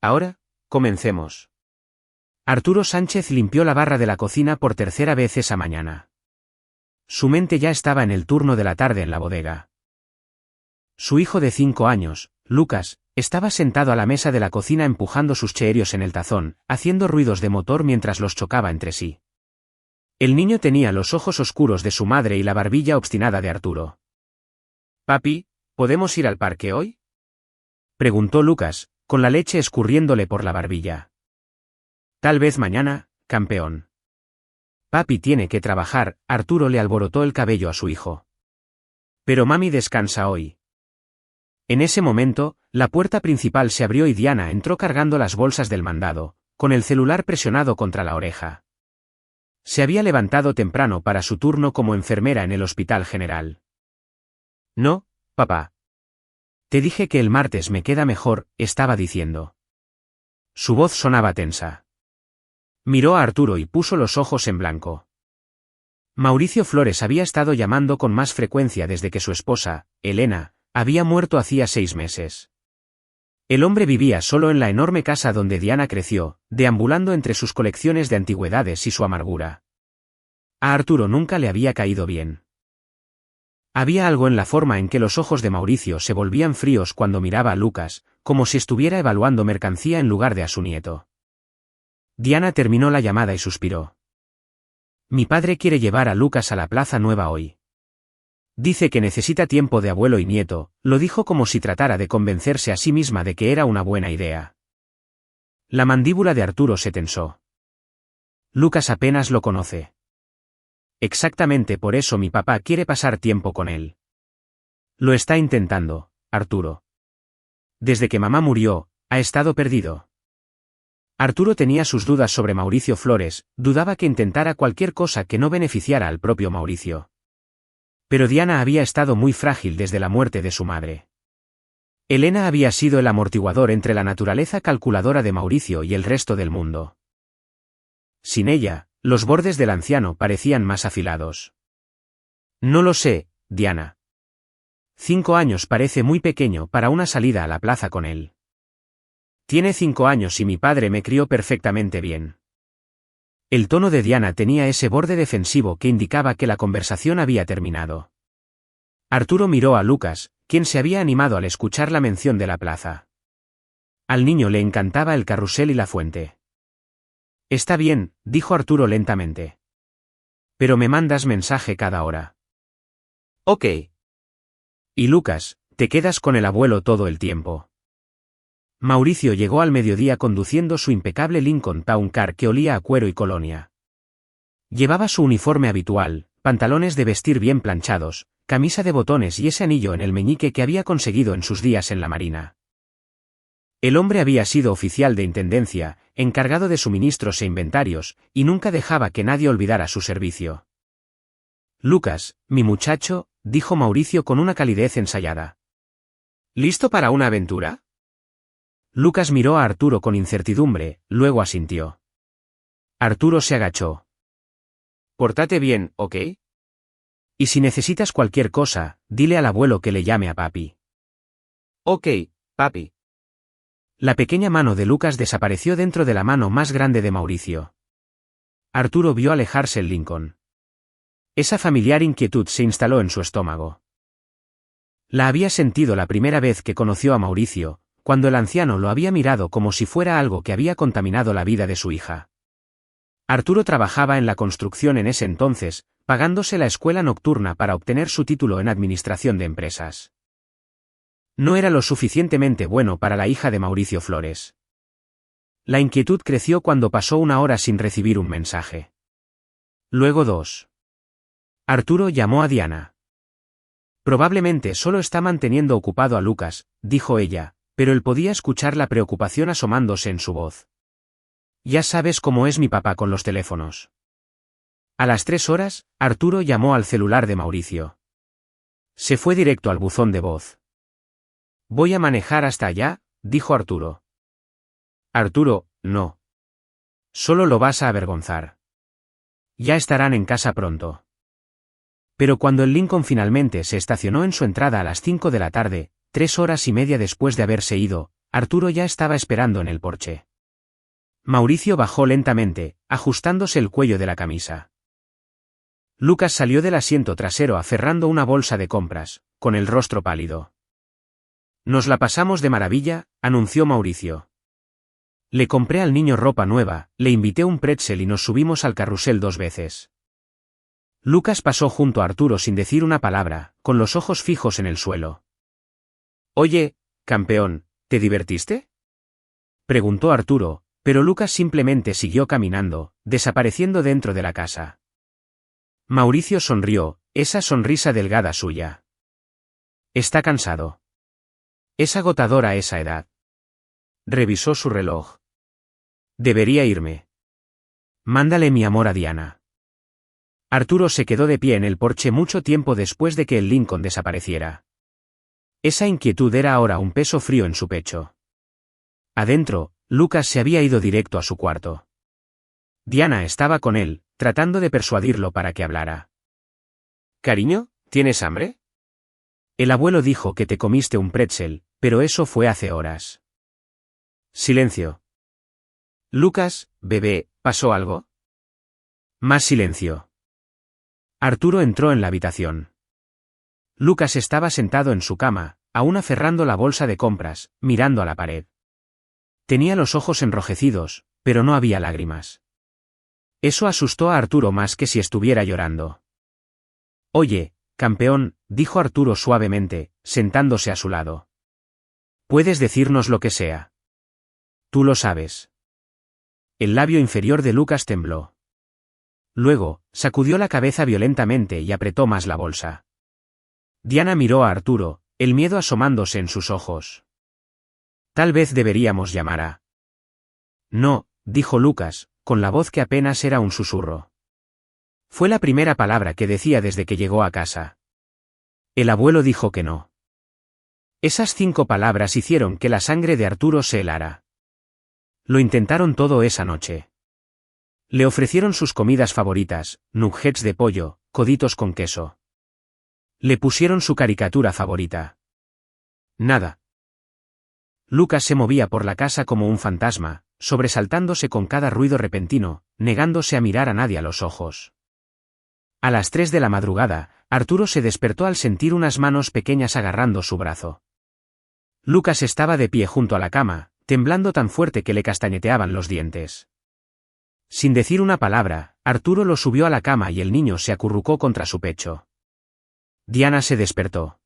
Ahora, comencemos. Arturo Sánchez limpió la barra de la cocina por tercera vez esa mañana. Su mente ya estaba en el turno de la tarde en la bodega. Su hijo de 5 años, Lucas, estaba sentado a la mesa de la cocina empujando sus cheerios en el tazón, haciendo ruidos de motor mientras los chocaba entre sí. El niño tenía los ojos oscuros de su madre y la barbilla obstinada de Arturo. «Papi, ¿podemos ir al parque hoy?», preguntó Lucas, con la leche escurriéndole por la barbilla. «Tal vez mañana, campeón». «Papi tiene que trabajar», Arturo le alborotó el cabello a su hijo. «Pero mami descansa hoy». En ese momento, la puerta principal se abrió y Diana entró cargando las bolsas del mandado, con el celular presionado contra la oreja. Se había levantado temprano para su turno como enfermera en el Hospital General. «No, papá. Te dije que el martes me queda mejor», estaba diciendo. Su voz sonaba tensa. Miró a Arturo y puso los ojos en blanco. Mauricio Flores había estado llamando con más frecuencia desde que su esposa, Elena, había muerto hacía 6 meses. El hombre vivía solo en la enorme casa donde Diana creció, deambulando entre sus colecciones de antigüedades y su amargura. A Arturo nunca le había caído bien. Había algo en la forma en que los ojos de Mauricio se volvían fríos cuando miraba a Lucas, como si estuviera evaluando mercancía en lugar de a su nieto. Diana terminó la llamada y suspiró. «Mi padre quiere llevar a Lucas a la Plaza Nueva hoy. Dice que necesita tiempo de abuelo y nieto», lo dijo como si tratara de convencerse a sí misma de que era una buena idea. La mandíbula de Arturo se tensó. «Lucas apenas lo conoce». «Exactamente por eso mi papá quiere pasar tiempo con él». «Lo está intentando, Arturo. Desde que mamá murió, ha estado perdido». Arturo tenía sus dudas sobre Mauricio Flores, dudaba que intentara cualquier cosa que no beneficiara al propio Mauricio. Pero Diana había estado muy frágil desde la muerte de su madre. Elena había sido el amortiguador entre la naturaleza calculadora de Mauricio y el resto del mundo. Sin ella, los bordes del anciano parecían más afilados. «No lo sé, Diana. 5 años parece muy pequeño para una salida a la plaza con él. Tiene 5 años y mi padre me crió perfectamente bien». El tono de Diana tenía ese borde defensivo que indicaba que la conversación había terminado. Arturo miró a Lucas, quien se había animado al escuchar la mención de la plaza. Al niño le encantaba el carrusel y la fuente. «Está bien», dijo Arturo lentamente. «Pero me mandas mensaje cada hora». «Ok». «Y Lucas, te quedas con el abuelo todo el tiempo». Mauricio llegó al mediodía conduciendo su impecable Lincoln Town Car que olía a cuero y colonia. Llevaba su uniforme habitual, pantalones de vestir bien planchados, camisa de botones y ese anillo en el meñique que había conseguido en sus días en la Marina. El hombre había sido oficial de intendencia, encargado de suministros e inventarios, y nunca dejaba que nadie olvidara su servicio. «Lucas, mi muchacho», dijo Mauricio con una calidez ensayada. «¿Listo para una aventura?». Lucas miró a Arturo con incertidumbre, luego asintió. Arturo se agachó. «Pórtate bien, ¿ok? Y si necesitas cualquier cosa, dile al abuelo que le llame a papi». «Ok, papi». La pequeña mano de Lucas desapareció dentro de la mano más grande de Mauricio. Arturo vio alejarse el Lincoln. Esa familiar inquietud se instaló en su estómago. La había sentido la primera vez que conoció a Mauricio, cuando el anciano lo había mirado como si fuera algo que había contaminado la vida de su hija. Arturo trabajaba en la construcción en ese entonces, pagándose la escuela nocturna para obtener su título en administración de empresas. No era lo suficientemente bueno para la hija de Mauricio Flores. La inquietud creció cuando pasó 1 hora sin recibir un mensaje. Luego 2. Arturo llamó a Diana. «Probablemente solo está manteniendo ocupado a Lucas», dijo ella, pero él podía escuchar la preocupación asomándose en su voz. «Ya sabes cómo es mi papá con los teléfonos». A las 3 horas, Arturo llamó al celular de Mauricio. Se fue directo al buzón de voz. «Voy a manejar hasta allá», dijo Arturo. «Arturo, no. Solo lo vas a avergonzar. Ya estarán en casa pronto». Pero cuando el Lincoln finalmente se estacionó en su entrada a las 5 de la tarde, 3 horas y media después de haberse ido, Arturo ya estaba esperando en el porche. Mauricio bajó lentamente, ajustándose el cuello de la camisa. Lucas salió del asiento trasero aferrando una bolsa de compras, con el rostro pálido. Nos la pasamos de maravilla, anunció Mauricio. Le compré al niño ropa nueva, le invité un pretzel y nos subimos al carrusel 2 veces. Lucas pasó junto a Arturo sin decir una palabra, con los ojos fijos en el suelo. Oye, campeón, ¿te divertiste? Preguntó Arturo, pero Lucas simplemente siguió caminando, desapareciendo dentro de la casa. Mauricio sonrió, esa sonrisa delgada suya. Está cansado. Es agotadora esa edad. Revisó su reloj. Debería irme. Mándale mi amor a Diana. Arturo se quedó de pie en el porche mucho tiempo después de que el Lincoln desapareciera. Esa inquietud era ahora un peso frío en su pecho. Adentro, Lucas se había ido directo a su cuarto. Diana estaba con él, tratando de persuadirlo para que hablara. «Cariño, ¿tienes hambre?» El abuelo dijo que te comiste un pretzel, pero eso fue hace horas. Silencio. Lucas, bebé, ¿pasó algo? Más silencio. Arturo entró en la habitación. Lucas estaba sentado en su cama, aún aferrando la bolsa de compras, mirando a la pared. Tenía los ojos enrojecidos, pero no había lágrimas. Eso asustó a Arturo más que si estuviera llorando. Oye, campeón, dijo Arturo suavemente, sentándose a su lado. Puedes decirnos lo que sea. Tú lo sabes. El labio inferior de Lucas tembló. Luego, sacudió la cabeza violentamente y apretó más la bolsa. Diana miró a Arturo, el miedo asomándose en sus ojos. Tal vez deberíamos llamar a... No, dijo Lucas, con la voz que apenas era un susurro. Fue la primera palabra que decía desde que llegó a casa. El abuelo dijo que no. Esas 5 palabras hicieron que la sangre de Arturo se helara. Lo intentaron todo esa noche. Le ofrecieron sus comidas favoritas, nuggets de pollo, coditos con queso. Le pusieron su caricatura favorita. Nada. Lucas se movía por la casa como un fantasma, sobresaltándose con cada ruido repentino, negándose a mirar a nadie a los ojos. A las 3 de la madrugada, Arturo se despertó al sentir unas manos pequeñas agarrando su brazo. Lucas estaba de pie junto a la cama, temblando tan fuerte que le castañeteaban los dientes. Sin decir una palabra, Arturo lo subió a la cama y el niño se acurrucó contra su pecho. Diana se despertó.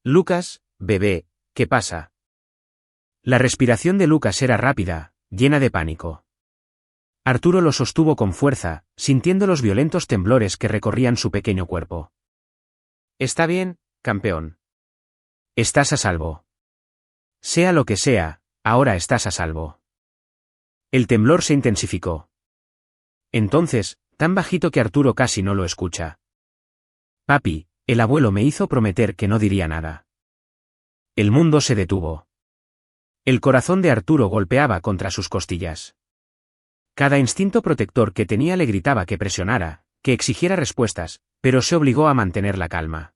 Lucas, bebé, ¿qué pasa? La respiración de Lucas era rápida, llena de pánico. Arturo lo sostuvo con fuerza, sintiendo los violentos temblores que recorrían su pequeño cuerpo. Está bien, campeón. Estás a salvo. Sea lo que sea, ahora estás a salvo. El temblor se intensificó. Entonces, tan bajito que Arturo casi no lo escucha. Papi, el abuelo me hizo prometer que no diría nada. El mundo se detuvo. El corazón de Arturo golpeaba contra sus costillas. Cada instinto protector que tenía le gritaba que presionara, que exigiera respuestas, pero se obligó a mantener la calma.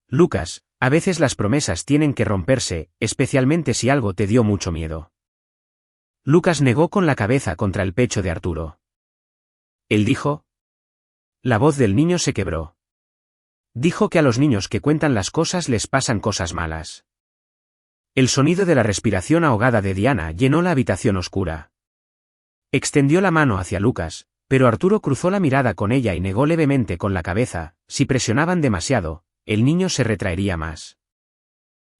Lucas, a veces las promesas tienen que romperse, especialmente si algo te dio mucho miedo. Lucas negó con la cabeza contra el pecho de Arturo. Él dijo. La voz del niño se quebró. Dijo que a los niños que cuentan las cosas les pasan cosas malas. El sonido de la respiración ahogada de Diana llenó la habitación oscura. Extendió la mano hacia Lucas, pero Arturo cruzó la mirada con ella y negó levemente con la cabeza. Si presionaban demasiado, el niño se retraería más.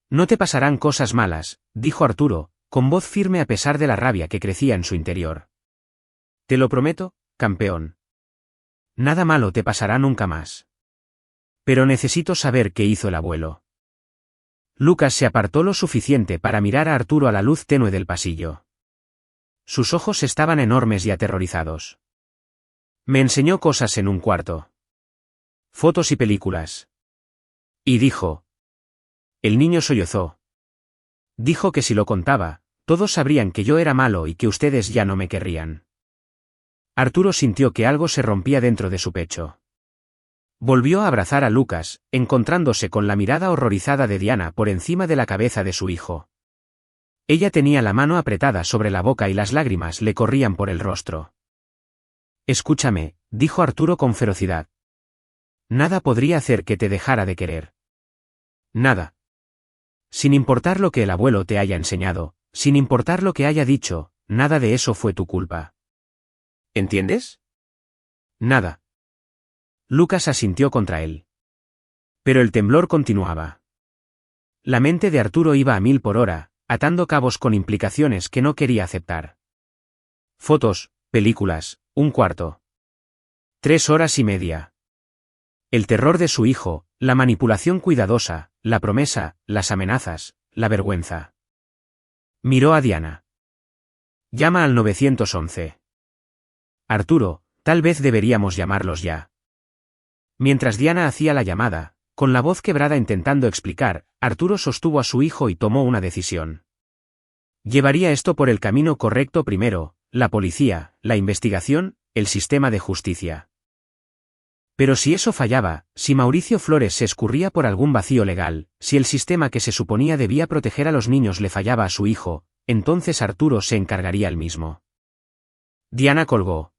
No te pasarán cosas malas, dijo Arturo, con voz firme a pesar de la rabia que crecía en su interior. Te lo prometo, campeón. Nada malo te pasará nunca más. Pero necesito saber qué hizo el abuelo. Lucas se apartó lo suficiente para mirar a Arturo a la luz tenue del pasillo. Sus ojos estaban enormes y aterrorizados. Me enseñó cosas en un cuarto. Fotos y películas. Y dijo. El niño sollozó. Dijo que si lo contaba, todos sabrían que yo era malo y que ustedes ya no me querrían. Arturo sintió que algo se rompía dentro de su pecho. Volvió a abrazar a Lucas, encontrándose con la mirada horrorizada de Diana por encima de la cabeza de su hijo. Ella tenía la mano apretada sobre la boca y las lágrimas le corrían por el rostro. Escúchame, dijo Arturo con ferocidad. Nada podría hacer que te dejara de querer. Nada. Sin importar lo que el abuelo te haya enseñado, sin importar lo que haya dicho, nada de eso fue tu culpa. ¿Entiendes? Nada. Lucas asintió contra él. Pero el temblor continuaba. La mente de Arturo iba a 1000 por hora, atando cabos con implicaciones que no quería aceptar. Fotos, películas, un cuarto. 3 horas y media. El terror de su hijo, la manipulación cuidadosa, la promesa, las amenazas, la vergüenza. Miró a Diana. Llama al 911. Arturo, tal vez deberíamos llamarlos ya. Mientras Diana hacía la llamada, con la voz quebrada intentando explicar, Arturo sostuvo a su hijo y tomó una decisión. Llevaría esto por el camino correcto primero, la policía, la investigación, el sistema de justicia. Pero si eso fallaba, si Mauricio Flores se escurría por algún vacío legal, si el sistema que se suponía debía proteger a los niños le fallaba a su hijo, entonces Arturo se encargaría él mismo. Diana colgó.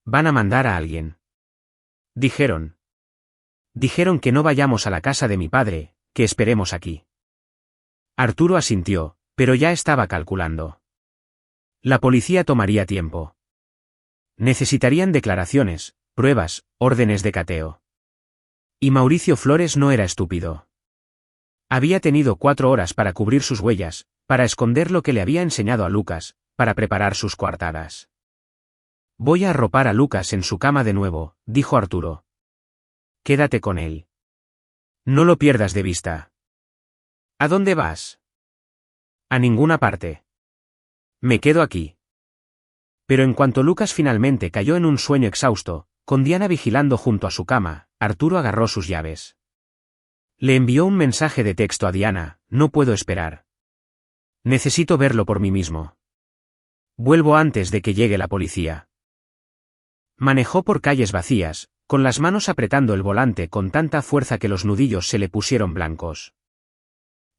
Van a mandar a alguien. Dijeron. Dijeron que no vayamos a la casa de mi padre, que esperemos aquí. Arturo asintió, pero ya estaba calculando. La policía tomaría tiempo. Necesitarían declaraciones, pruebas, órdenes de cateo. Y Mauricio Flores no era estúpido. Había tenido 4 horas para cubrir sus huellas, para esconder lo que le había enseñado a Lucas, para preparar sus coartadas. Voy a arropar a Lucas en su cama de nuevo, dijo Arturo. Quédate con él. No lo pierdas de vista. ¿A dónde vas? A ninguna parte. Me quedo aquí. Pero en cuanto Lucas finalmente cayó en un sueño exhausto, con Diana vigilando junto a su cama, Arturo agarró sus llaves. Le envió un mensaje de texto a Diana: no puedo esperar. Necesito verlo por mí mismo. Vuelvo antes de que llegue la policía. Manejó por calles vacías, con las manos apretando el volante con tanta fuerza que los nudillos se le pusieron blancos.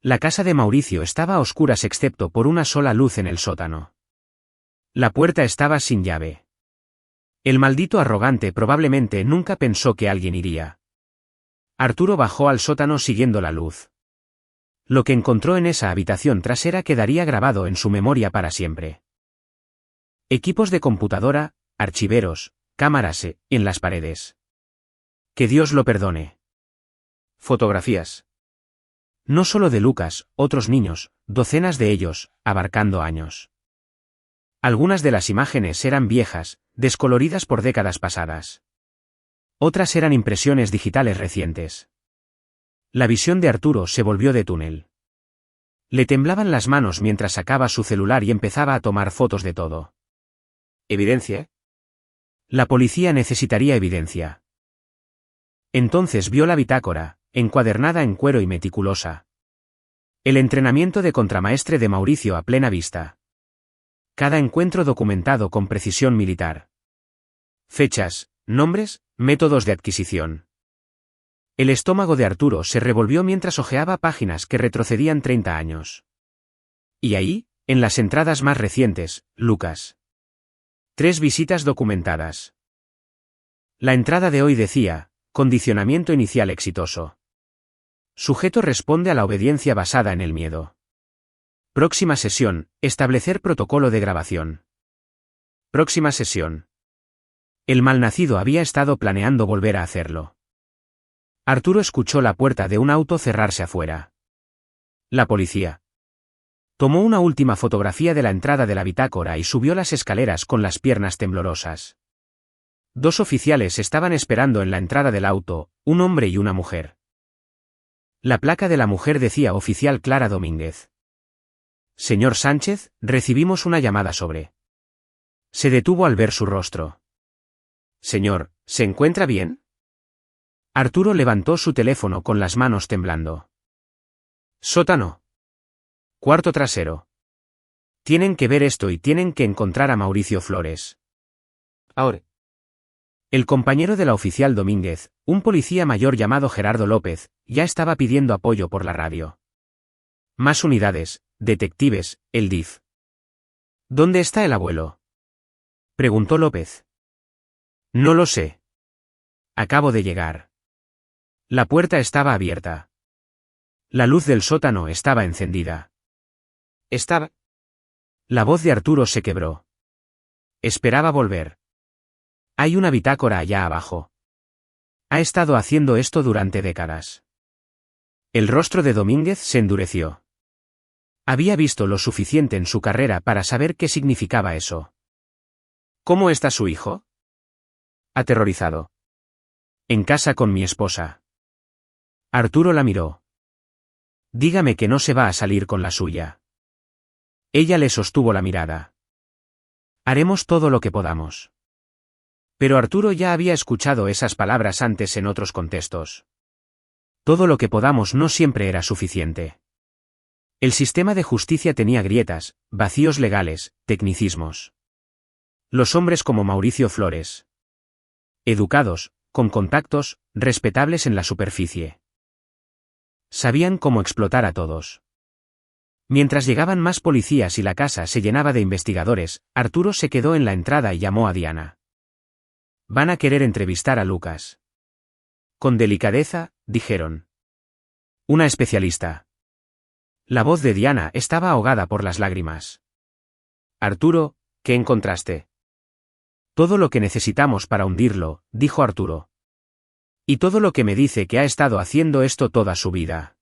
La casa de Mauricio estaba a oscuras excepto por una sola luz en el sótano. La puerta estaba sin llave. El maldito arrogante probablemente nunca pensó que alguien iría. Arturo bajó al sótano siguiendo la luz. Lo que encontró en esa habitación trasera quedaría grabado en su memoria para siempre. Equipos de computadora, archiveros, cámaras en las paredes. Que Dios lo perdone. Fotografías. No solo de Lucas, otros niños, docenas de ellos, abarcando años. Algunas de las imágenes eran viejas, descoloridas por décadas pasadas. Otras eran impresiones digitales recientes. La visión de Arturo se volvió de túnel. Le temblaban las manos mientras sacaba su celular y empezaba a tomar fotos de todo. ¿Evidencia? La policía necesitaría evidencia. Entonces vio la bitácora, encuadernada en cuero y meticulosa. El entrenamiento de contramaestre de Mauricio a plena vista. Cada encuentro documentado con precisión militar. Fechas, nombres, métodos de adquisición. El estómago de Arturo se revolvió mientras hojeaba páginas que retrocedían 30 años. Y ahí, en las entradas más recientes, Lucas. 3 visitas documentadas. La entrada de hoy decía: condicionamiento inicial exitoso. Sujeto responde a la obediencia basada en el miedo. Próxima sesión, establecer protocolo de grabación. Próxima sesión. El malnacido había estado planeando volver a hacerlo. Arturo escuchó la puerta de un auto cerrarse afuera. La policía. Tomó una última fotografía de la entrada de la bitácora y subió las escaleras con las piernas temblorosas. 2 oficiales estaban esperando en la entrada del auto, un hombre y una mujer. La placa de la mujer decía oficial Clara Domínguez. Señor Sánchez, recibimos una llamada sobre. Se detuvo al ver su rostro. Señor, ¿se encuentra bien? Arturo levantó su teléfono con las manos temblando. Sótano. Cuarto trasero. Tienen que ver esto y tienen que encontrar a Mauricio Flores. Ahora. El compañero de la oficial Domínguez, un policía mayor llamado Gerardo López, ya estaba pidiendo apoyo por la radio. Más unidades, detectives, el DIF. ¿Dónde está el abuelo?, preguntó López. No lo sé. Acabo de llegar. La puerta estaba abierta. La luz del sótano estaba encendida. Estaba. La voz de Arturo se quebró. Esperaba volver. Hay una bitácora allá abajo. Ha estado haciendo esto durante décadas. El rostro de Domínguez se endureció. Había visto lo suficiente en su carrera para saber qué significaba eso. ¿Cómo está su hijo?, aterrorizado. En casa con mi esposa. Arturo la miró. Dígame que no se va a salir con la suya. Ella le sostuvo la mirada. Haremos todo lo que podamos. Pero Arturo ya había escuchado esas palabras antes en otros contextos. Todo lo que podamos no siempre era suficiente. El sistema de justicia tenía grietas, vacíos legales, tecnicismos. Los hombres como Mauricio Flores. Educados, con contactos, respetables en la superficie. Sabían cómo explotar a todos. Mientras llegaban más policías y la casa se llenaba de investigadores, Arturo se quedó en la entrada y llamó a Diana. Van a querer entrevistar a Lucas. Con delicadeza, dijeron. Una especialista. La voz de Diana estaba ahogada por las lágrimas. Arturo, ¿qué encontraste? Todo lo que necesitamos para hundirlo, dijo Arturo. Y todo lo que me dice que ha estado haciendo esto toda su vida.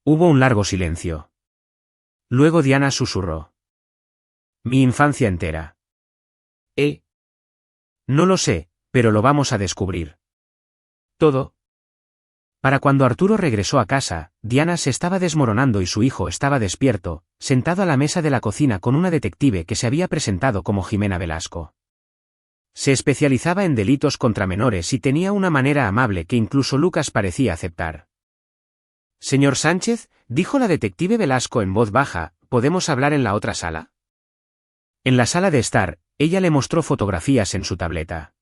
Hubo un largo silencio. Luego Diana susurró. Mi infancia entera. No lo sé, pero lo vamos a descubrir. Todo. Para cuando Arturo regresó a casa, Diana se estaba desmoronando y su hijo estaba despierto, sentado a la mesa de la cocina con una detective que se había presentado como Jimena Velasco. Se especializaba en delitos contra menores y tenía una manera amable que incluso Lucas parecía aceptar. Señor Sánchez, dijo la detective Velasco en voz baja, ¿podemos hablar en la otra sala? En la sala de estar, ella le mostró fotografías en su tableta.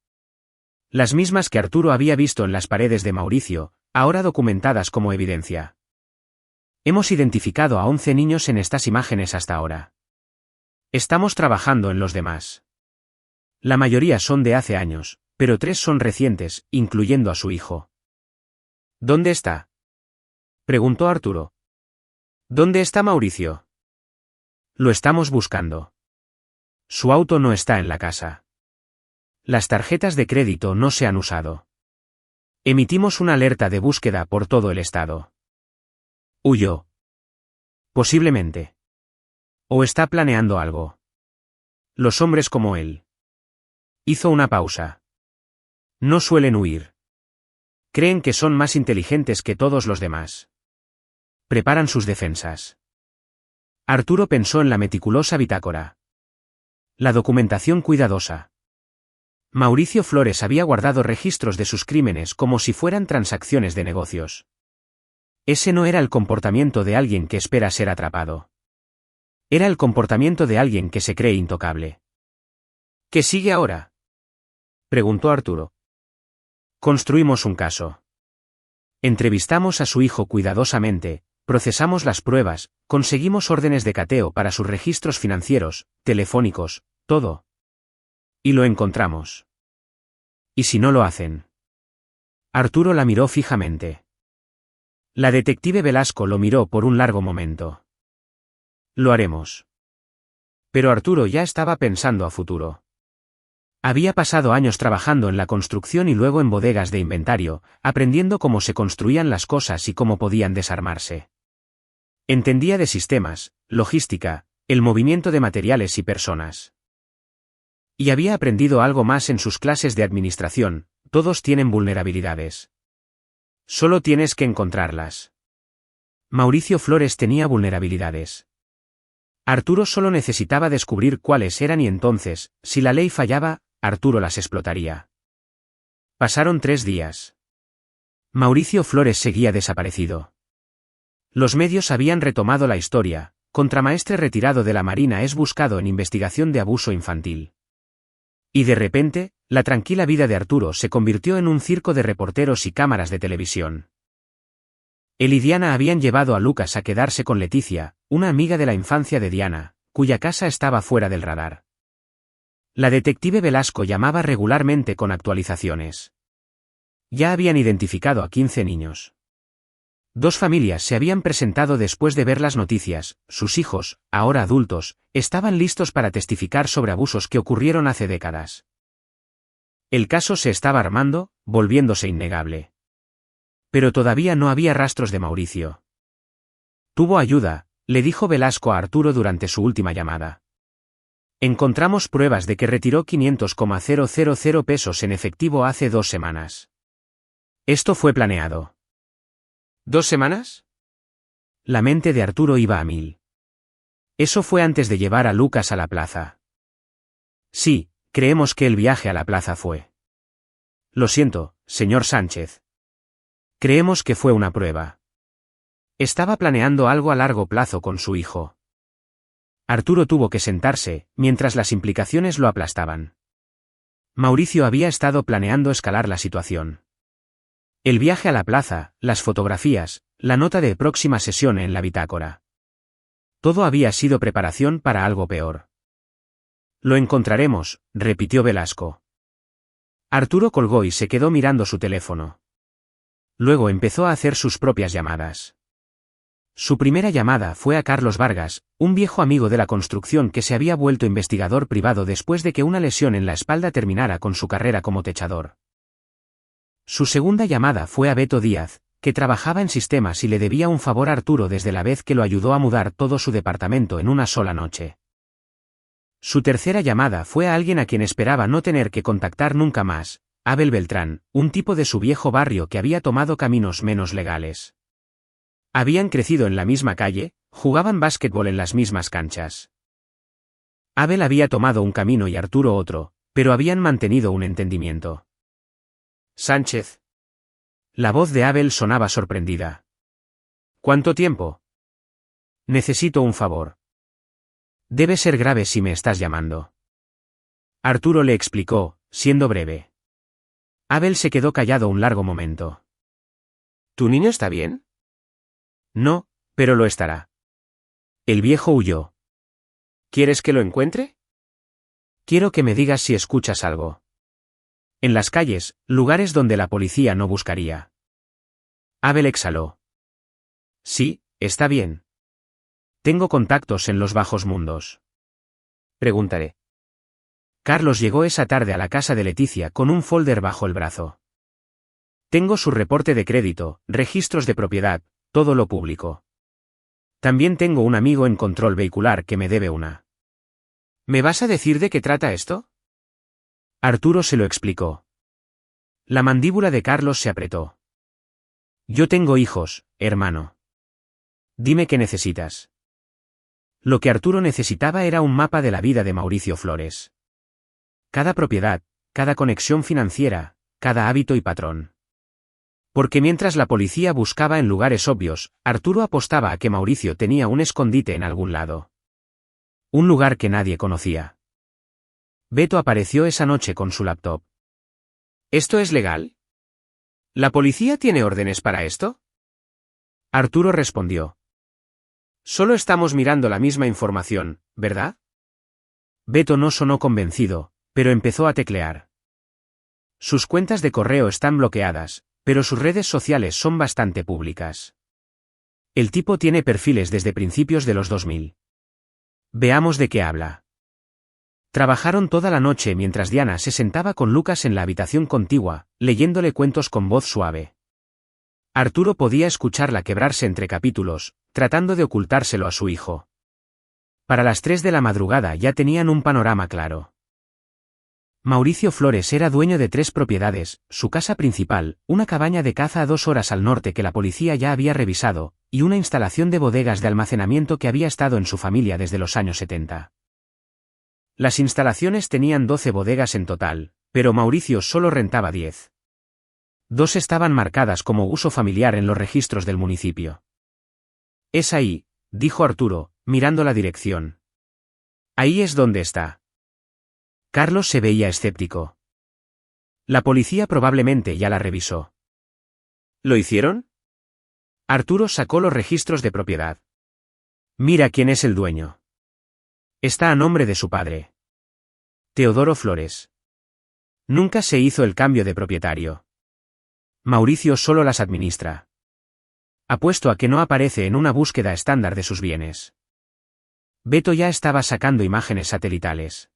Las mismas que Arturo había visto en las paredes de Mauricio, ahora documentadas como evidencia. Hemos identificado a 11 niños en estas imágenes hasta ahora. Estamos trabajando en los demás. La mayoría son de hace años, pero 3 son recientes, incluyendo a su hijo. ¿Dónde está?, preguntó Arturo. ¿Dónde está Mauricio? Lo estamos buscando. Su auto no está en la casa. Las tarjetas de crédito no se han usado. Emitimos una alerta de búsqueda por todo el estado. Huyó. Posiblemente. O está planeando algo. Los hombres como él. Hizo una pausa. No suelen huir. Creen que son más inteligentes que todos los demás. Preparan sus defensas. Arturo pensó en la meticulosa bitácora. La documentación cuidadosa. Mauricio Flores había guardado registros de sus crímenes como si fueran transacciones de negocios. Ese no era el comportamiento de alguien que espera ser atrapado. Era el comportamiento de alguien que se cree intocable. ¿Qué sigue ahora?, preguntó Arturo. Construimos un caso. Entrevistamos a su hijo cuidadosamente, procesamos las pruebas, conseguimos órdenes de cateo para sus registros financieros, telefónicos, todo. Y lo encontramos. ¿Y si no lo hacen? Arturo la miró fijamente. La detective Velasco lo miró por un largo momento. Lo haremos. Pero Arturo ya estaba pensando a futuro. Había pasado años trabajando en la construcción y luego en bodegas de inventario, aprendiendo cómo se construían las cosas y cómo podían desarmarse. Entendía de sistemas, logística, el movimiento de materiales y personas. Y había aprendido algo más en sus clases de administración: todos tienen vulnerabilidades. Solo tienes que encontrarlas. Mauricio Flores tenía vulnerabilidades. Arturo solo necesitaba descubrir cuáles eran y entonces, si la ley fallaba, Arturo las explotaría. Pasaron 3 días. Mauricio Flores seguía desaparecido. Los medios habían retomado la historia: contramaestre retirado de la Marina es buscado en investigación de abuso infantil. Y de repente, la tranquila vida de Arturo se convirtió en un circo de reporteros y cámaras de televisión. Él y Diana habían llevado a Lucas a quedarse con Leticia, una amiga de la infancia de Diana, cuya casa estaba fuera del radar. La detective Velasco llamaba regularmente con actualizaciones. Ya habían identificado a 15 niños. 2 familias se habían presentado después de ver las noticias, sus hijos, ahora adultos, estaban listos para testificar sobre abusos que ocurrieron hace décadas. El caso se estaba armando, volviéndose innegable. Pero todavía no había rastros de Mauricio. Tuvo ayuda, le dijo Velasco a Arturo durante su última llamada. Encontramos pruebas de que retiró 500,000 pesos en efectivo hace 2 semanas. Esto fue planeado. ¿2 semanas? La mente de Arturo iba a 1000. Eso fue antes de llevar a Lucas a la plaza. Sí, creemos que el viaje a la plaza fue. Lo siento, señor Sánchez. Creemos que fue una prueba. Estaba planeando algo a largo plazo con su hijo. Arturo tuvo que sentarse, mientras las implicaciones lo aplastaban. Mauricio había estado planeando escalar la situación. El viaje a la plaza, las fotografías, la nota de próxima sesión en la bitácora. Todo había sido preparación para algo peor. Lo encontraremos, repitió Velasco. Arturo colgó y se quedó mirando su teléfono. Luego empezó a hacer sus propias llamadas. Su primera llamada fue a Carlos Vargas, un viejo amigo de la construcción que se había vuelto investigador privado después de que una lesión en la espalda terminara con su carrera como techador. Su segunda llamada fue a Beto Díaz, que trabajaba en sistemas y le debía un favor a Arturo desde la vez que lo ayudó a mudar todo su departamento en una sola noche. Su tercera llamada fue a alguien a quien esperaba no tener que contactar nunca más, Abel Beltrán, un tipo de su viejo barrio que había tomado caminos menos legales. Habían crecido en la misma calle, jugaban básquetbol en las mismas canchas. Abel había tomado un camino y Arturo otro, pero habían mantenido un entendimiento. Sánchez. La voz de Abel sonaba sorprendida. ¿Cuánto tiempo? Necesito un favor. Debe ser grave si me estás llamando. Arturo le explicó, siendo breve. Abel se quedó callado un largo momento. ¿Tu niño está bien? No, pero lo estará. El viejo huyó. ¿Quieres que lo encuentre? Quiero que me digas si escuchas algo. En las calles, lugares donde la policía no buscaría. Abel exhaló. Sí, está bien. Tengo contactos en los bajos mundos. Preguntaré. Carlos llegó esa tarde a la casa de Leticia con un folder bajo el brazo. Tengo su reporte de crédito, registros de propiedad, todo lo público. También tengo un amigo en control vehicular que me debe una. ¿Me vas a decir de qué trata esto? Arturo se lo explicó. La mandíbula de Carlos se apretó. Yo tengo hijos, hermano. Dime qué necesitas. Lo que Arturo necesitaba era un mapa de la vida de Mauricio Flores. Cada propiedad, cada conexión financiera, cada hábito y patrón. Porque mientras la policía buscaba en lugares obvios, Arturo apostaba a que Mauricio tenía un escondite en algún lado. Un lugar que nadie conocía. Beto apareció esa noche con su laptop. ¿Esto es legal? ¿La policía tiene órdenes para esto? Arturo respondió. Solo estamos mirando la misma información, ¿verdad? Beto no sonó convencido, pero empezó a teclear. Sus cuentas de correo están bloqueadas, pero sus redes sociales son bastante públicas. El tipo tiene perfiles desde principios de los 2000. Veamos de qué habla. Trabajaron toda la noche mientras Diana se sentaba con Lucas en la habitación contigua, leyéndole cuentos con voz suave. Arturo podía escucharla quebrarse entre capítulos, tratando de ocultárselo a su hijo. Para las 3 de la madrugada ya tenían un panorama claro. Mauricio Flores era dueño de 3 propiedades, su casa principal, una cabaña de caza a 2 horas al norte que la policía ya había revisado, y una instalación de bodegas de almacenamiento que había estado en su familia desde los años 70. Las instalaciones tenían 12 bodegas en total, pero Mauricio solo rentaba 10. 2 estaban marcadas como uso familiar en los registros del municipio. Es ahí, dijo Arturo, mirando la dirección. Ahí es donde está. Carlos se veía escéptico. La policía probablemente ya la revisó. ¿Lo hicieron? Arturo sacó los registros de propiedad. Mira quién es el dueño. Está a nombre de su padre. Teodoro Flores. Nunca se hizo el cambio de propietario. Mauricio solo las administra. Apuesto a que no aparece en una búsqueda estándar de sus bienes. Beto ya estaba sacando imágenes satelitales.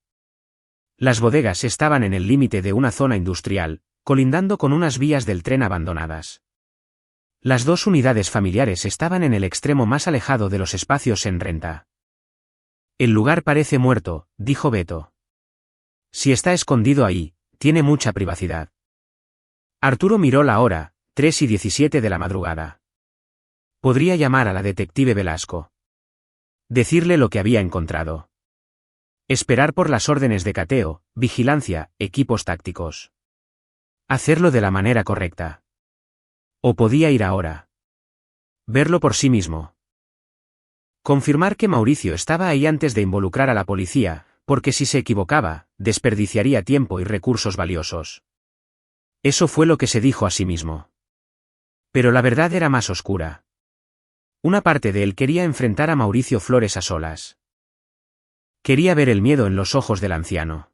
Las bodegas estaban en el límite de una zona industrial, colindando con unas vías del tren abandonadas. Las dos unidades familiares estaban en el extremo más alejado de los espacios en renta. El lugar parece muerto, dijo Beto. Si está escondido ahí, tiene mucha privacidad. Arturo miró la hora, 3:17 de la madrugada. Podría llamar a la detective Velasco. Decirle lo que había encontrado. Esperar por las órdenes de cateo, vigilancia, equipos tácticos. Hacerlo de la manera correcta. O podía ir ahora. Verlo por sí mismo. Confirmar que Mauricio estaba ahí antes de involucrar a la policía, porque si se equivocaba, desperdiciaría tiempo y recursos valiosos. Eso fue lo que se dijo a sí mismo. Pero la verdad era más oscura. Una parte de él quería enfrentar a Mauricio Flores a solas. Quería ver el miedo en los ojos del anciano.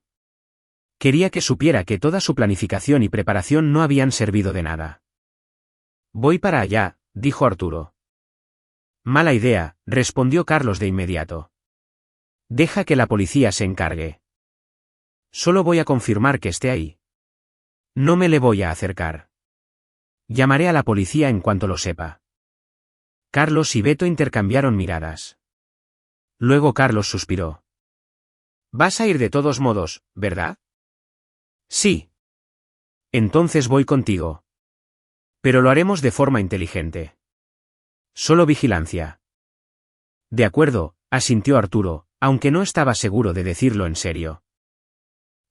Quería que supiera que toda su planificación y preparación no habían servido de nada. Voy para allá, dijo Arturo. Mala idea, respondió Carlos de inmediato. Deja que la policía se encargue. Solo voy a confirmar que esté ahí. No me le voy a acercar. Llamaré a la policía en cuanto lo sepa. Carlos y Beto intercambiaron miradas. Luego Carlos suspiró. Vas a ir de todos modos, ¿verdad? Sí. Entonces voy contigo. Pero lo haremos de forma inteligente. Solo vigilancia. De acuerdo, asintió Arturo, aunque no estaba seguro de decirlo en serio.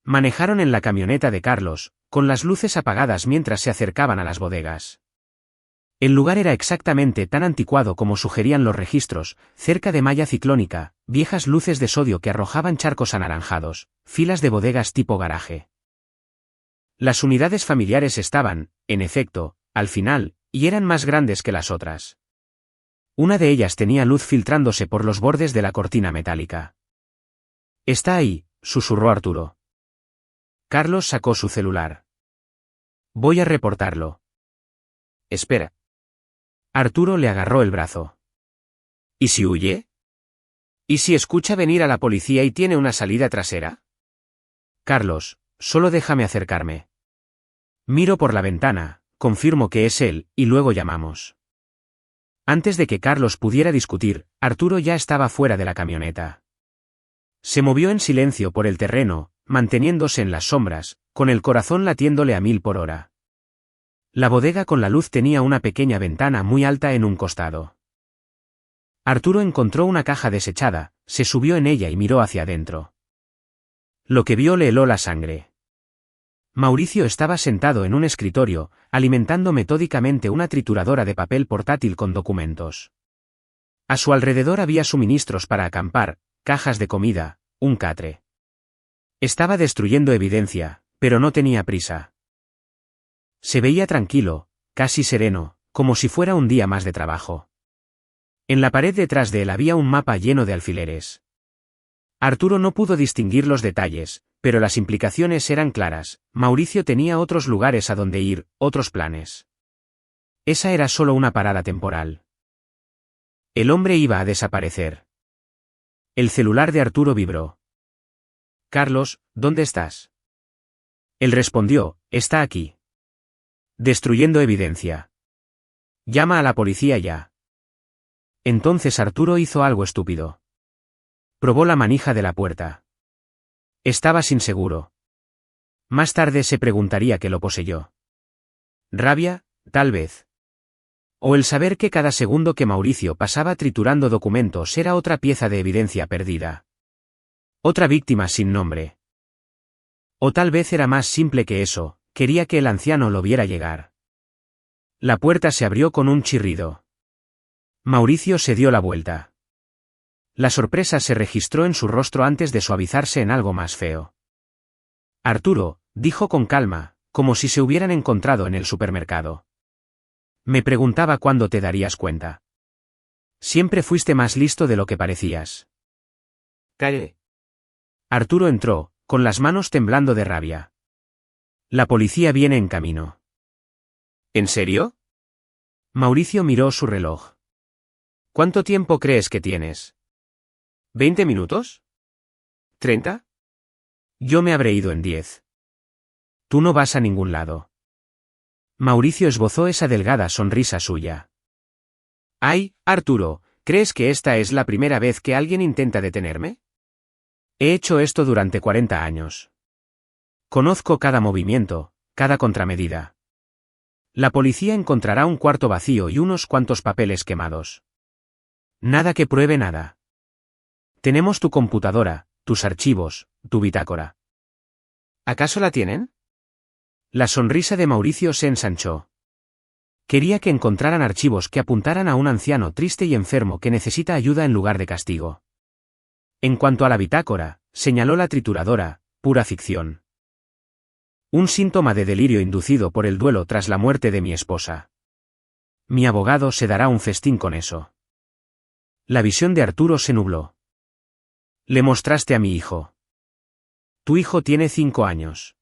Manejaron en la camioneta de Carlos, con las luces apagadas mientras se acercaban a las bodegas. El lugar era exactamente tan anticuado como sugerían los registros, cerca de malla ciclónica, viejas luces de sodio que arrojaban charcos anaranjados, filas de bodegas tipo garaje. Las unidades familiares estaban, en efecto, al final, y eran más grandes que las otras. Una de ellas tenía luz filtrándose por los bordes de la cortina metálica. Está ahí, susurró Arturo. Carlos sacó su celular. Voy a reportarlo. Espera. Arturo le agarró el brazo. ¿Y si huye? ¿Y si escucha venir a la policía y tiene una salida trasera? Carlos, solo déjame acercarme. Miro por la ventana, confirmo que es él, y luego llamamos. Antes de que Carlos pudiera discutir, Arturo ya estaba fuera de la camioneta. Se movió en silencio por el terreno, manteniéndose en las sombras, con el corazón latiéndole a 1000 por hora. La bodega con la luz tenía una pequeña ventana muy alta en un costado. Arturo encontró una caja desechada, se subió en ella y miró hacia adentro. Lo que vio le heló la sangre. Mauricio estaba sentado en un escritorio, alimentando metódicamente una trituradora de papel portátil con documentos. A su alrededor había suministros para acampar, cajas de comida, un catre. Estaba destruyendo evidencia, pero no tenía prisa. Se veía tranquilo, casi sereno, como si fuera un día más de trabajo. En la pared detrás de él había un mapa lleno de alfileres. Arturo no pudo distinguir los detalles, pero las implicaciones eran claras. Mauricio tenía otros lugares a donde ir, otros planes. Esa era solo una parada temporal. El hombre iba a desaparecer. El celular de Arturo vibró. Carlos, ¿dónde estás? Él respondió, está aquí. Destruyendo evidencia. Llama a la policía ya. Entonces Arturo hizo algo estúpido. Probó la manija de la puerta. Estaba sin seguro. Más tarde se preguntaría qué lo poseyó. Rabia, tal vez. O el saber que cada segundo que Mauricio pasaba triturando documentos era otra pieza de evidencia perdida. Otra víctima sin nombre. O tal vez era más simple que eso, quería que el anciano lo viera llegar. La puerta se abrió con un chirrido. Mauricio se dio la vuelta. La sorpresa se registró en su rostro antes de suavizarse en algo más feo. Arturo, dijo con calma, como si se hubieran encontrado en el supermercado. Me preguntaba cuándo te darías cuenta. Siempre fuiste más listo de lo que parecías. Calle. Arturo entró, con las manos temblando de rabia. La policía viene en camino. ¿En serio? Mauricio miró su reloj. ¿Cuánto tiempo crees que tienes? ¿20 minutos? ¿30? Yo me habré ido en 10. Tú no vas a ningún lado. Mauricio esbozó esa delgada sonrisa suya. Ay, Arturo, ¿crees que esta es la primera vez que alguien intenta detenerme? He hecho esto durante 40 años. Conozco cada movimiento, cada contramedida. La policía encontrará un cuarto vacío y unos cuantos papeles quemados. Nada que pruebe nada. Tenemos tu computadora, tus archivos, tu bitácora. ¿Acaso la tienen? La sonrisa de Mauricio se ensanchó. Quería que encontraran archivos que apuntaran a un anciano triste y enfermo que necesita ayuda en lugar de castigo. En cuanto a la bitácora, señaló la trituradora, pura ficción. Un síntoma de delirio inducido por el duelo tras la muerte de mi esposa. Mi abogado se dará un festín con eso. La visión de Arturo se nubló. Le mostraste a mi hijo. Tu hijo tiene 5 años.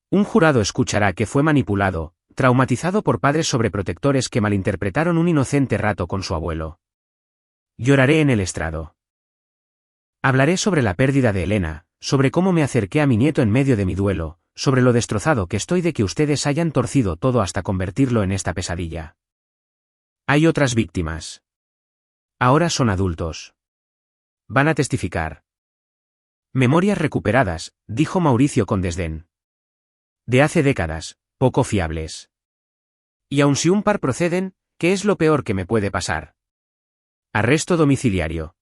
Un jurado escuchará que fue manipulado, traumatizado por padres sobreprotectores que malinterpretaron un inocente rato con su abuelo. Lloraré en el estrado. Hablaré sobre la pérdida de Elena, sobre cómo me acerqué a mi nieto en medio de mi duelo, sobre lo destrozado que estoy de que ustedes hayan torcido todo hasta convertirlo en esta pesadilla. Hay otras víctimas. Ahora son adultos. Van a testificar. Memorias recuperadas, dijo Mauricio con desdén. De hace décadas, poco fiables. Y aun si un par proceden, ¿qué es lo peor que me puede pasar? Arresto domiciliario.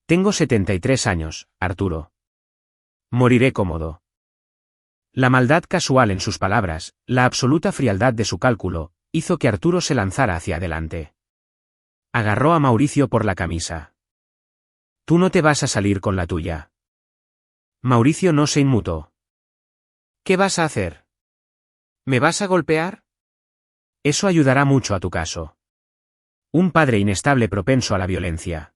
Tengo 73 años, Arturo. Moriré cómodo. La maldad casual en sus palabras, la absoluta frialdad de su cálculo, hizo que Arturo se lanzara hacia adelante. Agarró a Mauricio por la camisa. Tú no te vas a salir con la tuya. Mauricio no se inmutó. ¿Qué vas a hacer? ¿Me vas a golpear? Eso ayudará mucho a tu caso. Un padre inestable propenso a la violencia.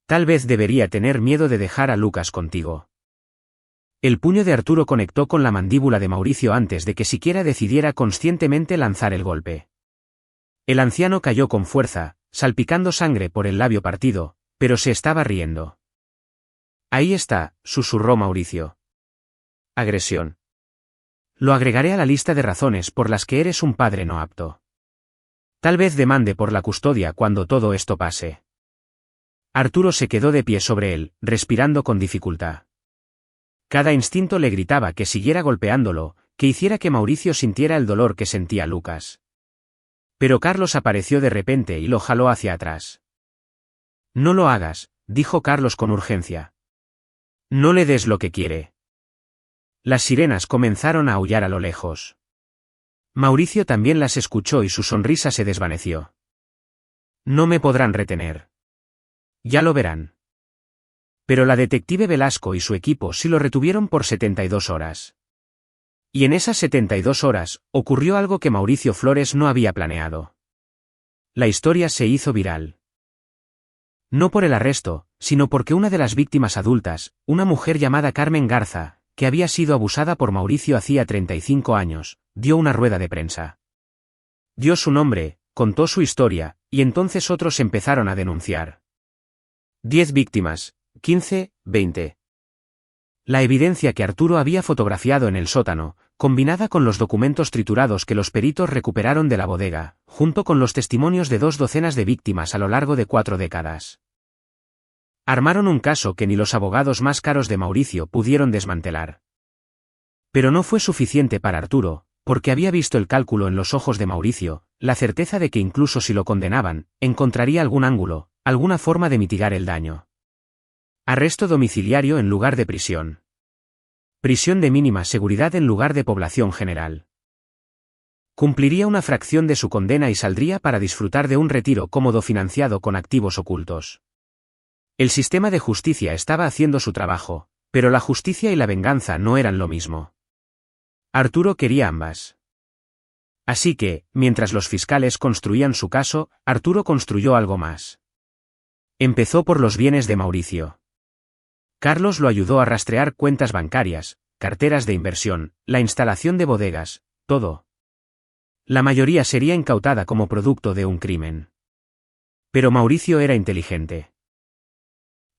Tal vez debería tener miedo de dejar a Lucas contigo. El puño de Arturo conectó con la mandíbula de Mauricio antes de que siquiera decidiera conscientemente lanzar el golpe. El anciano cayó con fuerza, salpicando sangre por el labio partido, pero se estaba riendo. Ahí está, susurró Mauricio. Agresión. Lo agregaré a la lista de razones por las que eres un padre no apto. Tal vez demande por la custodia cuando todo esto pase. Arturo se quedó de pie sobre él, respirando con dificultad. Cada instinto le gritaba que siguiera golpeándolo, que hiciera que Mauricio sintiera el dolor que sentía Lucas. Pero Carlos apareció de repente y lo jaló hacia atrás. No lo hagas, dijo Carlos con urgencia. No le des lo que quiere. Las sirenas comenzaron a aullar a lo lejos. Mauricio también las escuchó y su sonrisa se desvaneció. No me podrán retener. Ya lo verán. Pero la detective Velasco y su equipo sí lo retuvieron por 72 horas. Y en esas 72 horas, ocurrió algo que Mauricio Flores no había planeado. La historia se hizo viral. No por el arresto, sino porque una de las víctimas adultas, una mujer llamada Carmen Garza, que había sido abusada por Mauricio hacía 35 años, dio una rueda de prensa. Dio su nombre, contó su historia, y entonces otros empezaron a denunciar. 10 víctimas, 15, 20. La evidencia que Arturo había fotografiado en el sótano, combinada con los documentos triturados que los peritos recuperaron de la bodega, junto con los testimonios de 2 docenas de víctimas a lo largo de 4 décadas. Armaron un caso que ni los abogados más caros de Mauricio pudieron desmantelar. Pero no fue suficiente para Arturo, porque había visto el cálculo en los ojos de Mauricio, la certeza de que incluso si lo condenaban, encontraría algún ángulo, alguna forma de mitigar el daño. Arresto domiciliario en lugar de prisión. Prisión de mínima seguridad en lugar de población general. Cumpliría una fracción de su condena y saldría para disfrutar de un retiro cómodo financiado con activos ocultos. El sistema de justicia estaba haciendo su trabajo, pero la justicia y la venganza no eran lo mismo. Arturo quería ambas. Así que, mientras los fiscales construían su caso, Arturo construyó algo más. Empezó por los bienes de Mauricio. Carlos lo ayudó a rastrear cuentas bancarias, carteras de inversión, la instalación de bodegas, todo. La mayoría sería incautada como producto de un crimen. Pero Mauricio era inteligente.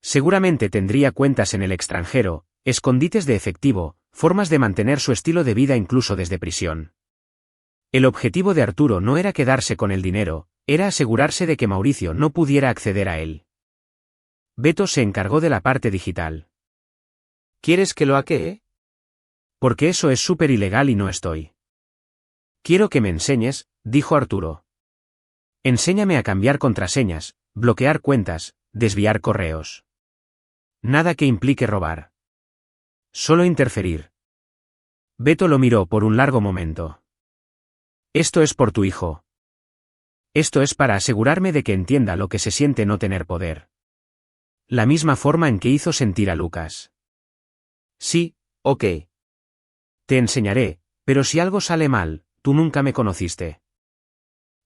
Seguramente tendría cuentas en el extranjero, escondites de efectivo, formas de mantener su estilo de vida incluso desde prisión. El objetivo de Arturo no era quedarse con el dinero, era asegurarse de que Mauricio no pudiera acceder a él. Beto se encargó de la parte digital. ¿Quieres que lo hackee? Porque eso es súper ilegal y no estoy. Quiero que me enseñes, dijo Arturo. Enséñame a cambiar contraseñas, bloquear cuentas, desviar correos. Nada que implique robar. Solo interferir. Beto lo miró por un largo momento. Esto es por tu hijo. Esto es para asegurarme de que entienda lo que se siente no tener poder. La misma forma en que hizo sentir a Lucas. Sí, ok. Te enseñaré, pero si algo sale mal, tú nunca me conociste.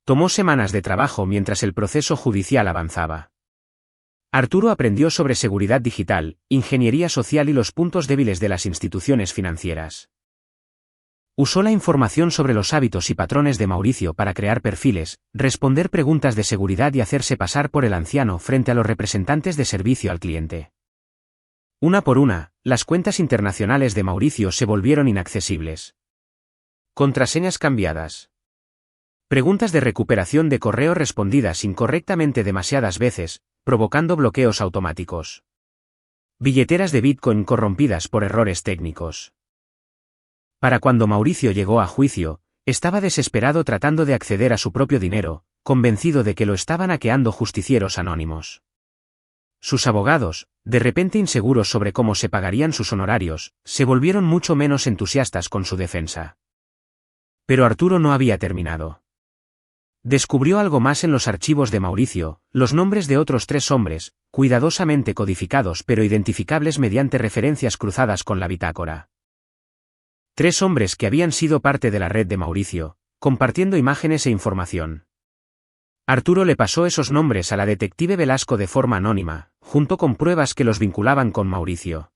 Tomó semanas de trabajo mientras el proceso judicial avanzaba. Arturo aprendió sobre seguridad digital, ingeniería social y los puntos débiles de las instituciones financieras. Usó la información sobre los hábitos y patrones de Mauricio para crear perfiles, responder preguntas de seguridad y hacerse pasar por el anciano frente a los representantes de servicio al cliente. Una por una, las cuentas internacionales de Mauricio se volvieron inaccesibles. Contraseñas cambiadas. Preguntas de recuperación de correo respondidas incorrectamente demasiadas veces, provocando bloqueos automáticos. Billeteras de Bitcoin corrompidas por errores técnicos. Para cuando Mauricio llegó a juicio, estaba desesperado tratando de acceder a su propio dinero, convencido de que lo estaban hackeando justicieros anónimos. Sus abogados, de repente inseguros sobre cómo se pagarían sus honorarios, se volvieron mucho menos entusiastas con su defensa. Pero Arturo no había terminado. Descubrió algo más en los archivos de Mauricio, los nombres de otros 3 hombres, cuidadosamente codificados pero identificables mediante referencias cruzadas con la bitácora. 3 hombres que habían sido parte de la red de Mauricio, compartiendo imágenes e información. Arturo le pasó esos nombres a la detective Velasco de forma anónima, junto con pruebas que los vinculaban con Mauricio.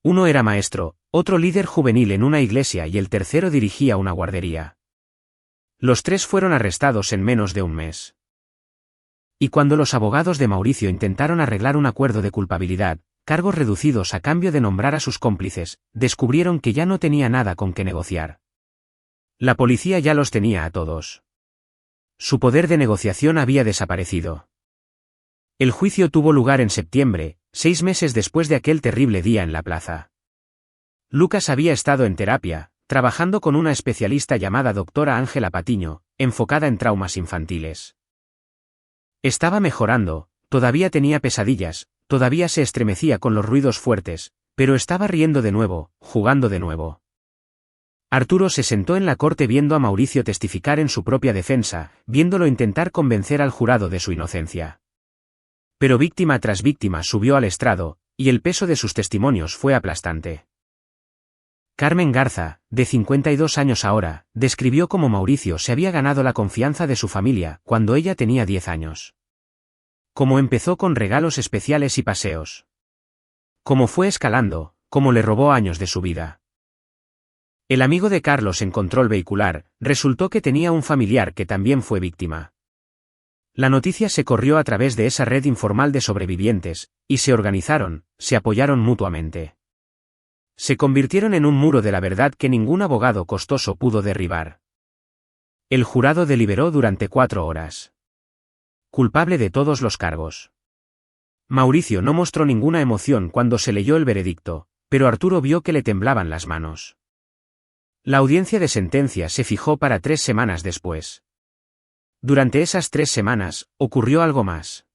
Uno era maestro, otro líder juvenil en una iglesia y el tercero dirigía una guardería. Los 3 fueron arrestados en menos de un mes. Y cuando los abogados de Mauricio intentaron arreglar un acuerdo de culpabilidad, cargos reducidos a cambio de nombrar a sus cómplices, descubrieron que ya no tenía nada con qué negociar. La policía ya los tenía a todos. Su poder de negociación había desaparecido. El juicio tuvo lugar en septiembre, 6 meses después de aquel terrible día en la plaza. Lucas había estado en terapia, trabajando con una especialista llamada doctora Ángela Patiño, enfocada en traumas infantiles. Estaba mejorando, todavía tenía pesadillas, todavía se estremecía con los ruidos fuertes, pero estaba riendo de nuevo, jugando de nuevo. Arturo se sentó en la corte viendo a Mauricio testificar en su propia defensa, viéndolo intentar convencer al jurado de su inocencia. Pero víctima tras víctima subió al estrado, y el peso de sus testimonios fue aplastante. Carmen Garza, de 52 años ahora, describió cómo Mauricio se había ganado la confianza de su familia cuando ella tenía 10 años. Cómo empezó con regalos especiales y paseos. Cómo fue escalando, cómo le robó años de su vida. El amigo de Carlos en control vehicular, resultó que tenía un familiar que también fue víctima. La noticia se corrió a través de esa red informal de sobrevivientes, y se organizaron, se apoyaron mutuamente. Se convirtieron en un muro de la verdad que ningún abogado costoso pudo derribar. El jurado deliberó durante 4 horas. Culpable de todos los cargos. Mauricio no mostró ninguna emoción cuando se leyó el veredicto, pero Arturo vio que le temblaban las manos. La audiencia de sentencia se fijó para 3 semanas después. Durante esas 3 semanas, ocurrió algo más.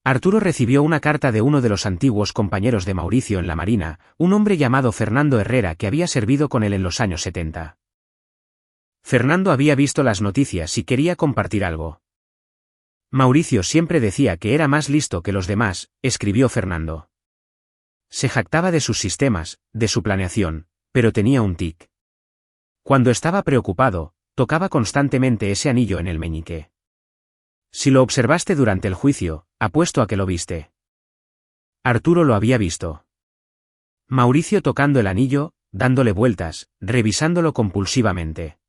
Arturo recibió una carta de uno de los antiguos compañeros de Mauricio en la Marina, un hombre llamado Fernando Herrera que había servido con él en los años 70. Fernando había visto las noticias y quería compartir algo. Mauricio siempre decía que era más listo que los demás, escribió Fernando. Se jactaba de sus sistemas, de su planeación, pero tenía un tic. Cuando estaba preocupado, tocaba constantemente ese anillo en el meñique. Si lo observaste durante el juicio, apuesto a que lo viste. Arturo lo había visto. Mauricio tocando el anillo, dándole vueltas, revisándolo compulsivamente.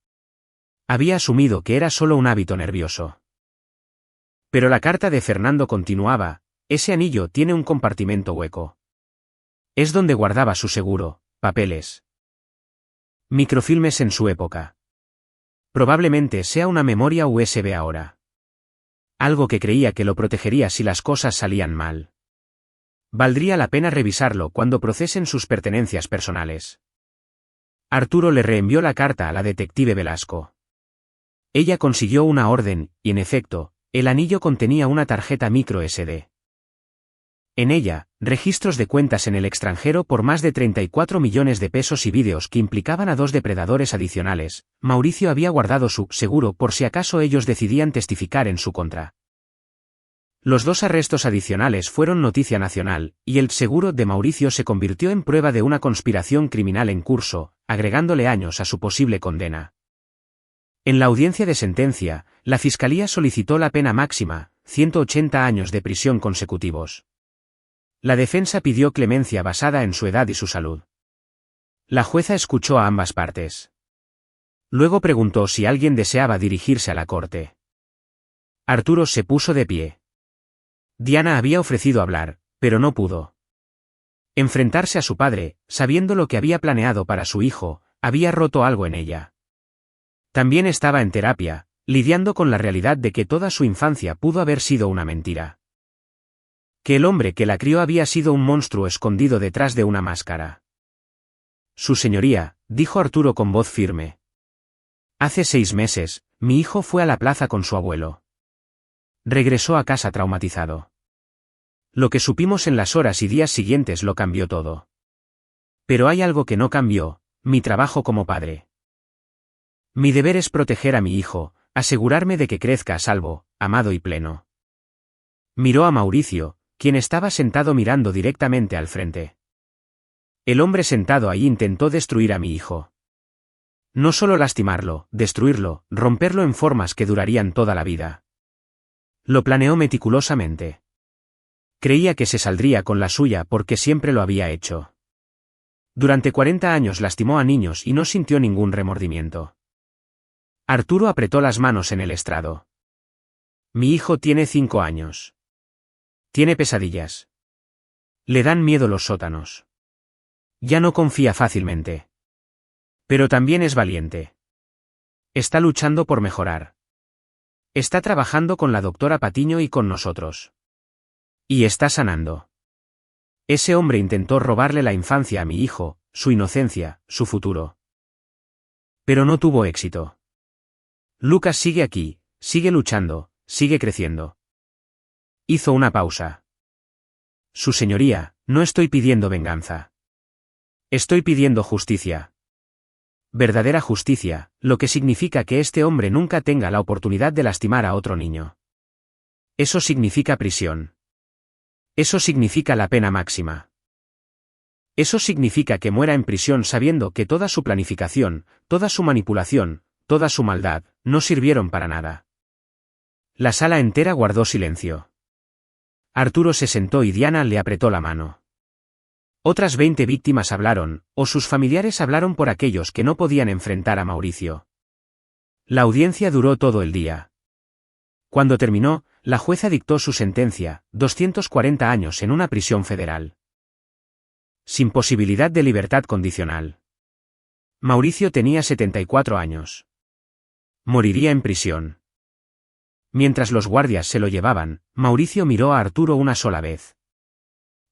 Había asumido que era solo un hábito nervioso. Pero la carta de Fernando continuaba: ese anillo tiene un compartimento hueco. Es donde guardaba su seguro, papeles. Microfilmes en su época. Probablemente sea una memoria USB ahora. Algo que creía que lo protegería si las cosas salían mal. Valdría la pena revisarlo cuando procesen sus pertenencias personales. Arturo le reenvió la carta a la detective Velasco. Ella consiguió una orden, y en efecto, el anillo contenía una tarjeta micro SD. En ella, registros de cuentas en el extranjero por más de 34 millones de pesos y vídeos que implicaban a 2 depredadores adicionales. Mauricio había guardado su seguro por si acaso ellos decidían testificar en su contra. Los 2 arrestos adicionales fueron noticia nacional, y el seguro de Mauricio se convirtió en prueba de una conspiración criminal en curso, agregándole años a su posible condena. En la audiencia de sentencia, la Fiscalía solicitó la pena máxima, 180 años de prisión consecutivos. La defensa pidió clemencia basada en su edad y su salud. La jueza escuchó a ambas partes. Luego preguntó si alguien deseaba dirigirse a la corte. Arturo se puso de pie. Diana había ofrecido hablar, pero no pudo. Enfrentarse a su padre, sabiendo lo que había planeado para su hijo, había roto algo en ella. También estaba en terapia, lidiando con la realidad de que toda su infancia pudo haber sido una mentira. Que el hombre que la crió había sido un monstruo escondido detrás de una máscara. Su señoría, dijo Arturo con voz firme. Hace 6 meses, mi hijo fue a la plaza con su abuelo. Regresó a casa traumatizado. Lo que supimos en las horas y días siguientes lo cambió todo. Pero hay algo que no cambió: mi trabajo como padre. Mi deber es proteger a mi hijo, asegurarme de que crezca a salvo, amado y pleno. Miró a Mauricio, quien estaba sentado mirando directamente al frente. El hombre sentado ahí intentó destruir a mi hijo. No solo lastimarlo, destruirlo, romperlo en formas que durarían toda la vida. Lo planeó meticulosamente. Creía que se saldría con la suya porque siempre lo había hecho. Durante 40 años lastimó a niños y no sintió ningún remordimiento. Arturo apretó las manos en el estrado. Mi hijo tiene 5 años. Tiene pesadillas. Le dan miedo los sótanos. Ya no confía fácilmente. Pero también es valiente. Está luchando por mejorar. Está trabajando con la doctora Patiño y con nosotros. Y está sanando. Ese hombre intentó robarle la infancia a mi hijo, su inocencia, su futuro. Pero no tuvo éxito. Lucas sigue aquí, sigue luchando, sigue creciendo. Hizo una pausa. Su señoría, no estoy pidiendo venganza. Estoy pidiendo justicia. Verdadera justicia, lo que significa que este hombre nunca tenga la oportunidad de lastimar a otro niño. Eso significa prisión. Eso significa la pena máxima. Eso significa que muera en prisión sabiendo que toda su planificación, toda su manipulación, toda su maldad, no sirvieron para nada. La sala entera guardó silencio. Arturo se sentó y Diana le apretó la mano. Otras 20 víctimas hablaron, o sus familiares hablaron por aquellos que no podían enfrentar a Mauricio. La audiencia duró todo el día. Cuando terminó, la jueza dictó su sentencia: 240 años en una prisión federal. Sin posibilidad de libertad condicional. Mauricio tenía 74 años. Moriría en prisión. Mientras los guardias se lo llevaban, Mauricio miró a Arturo una sola vez.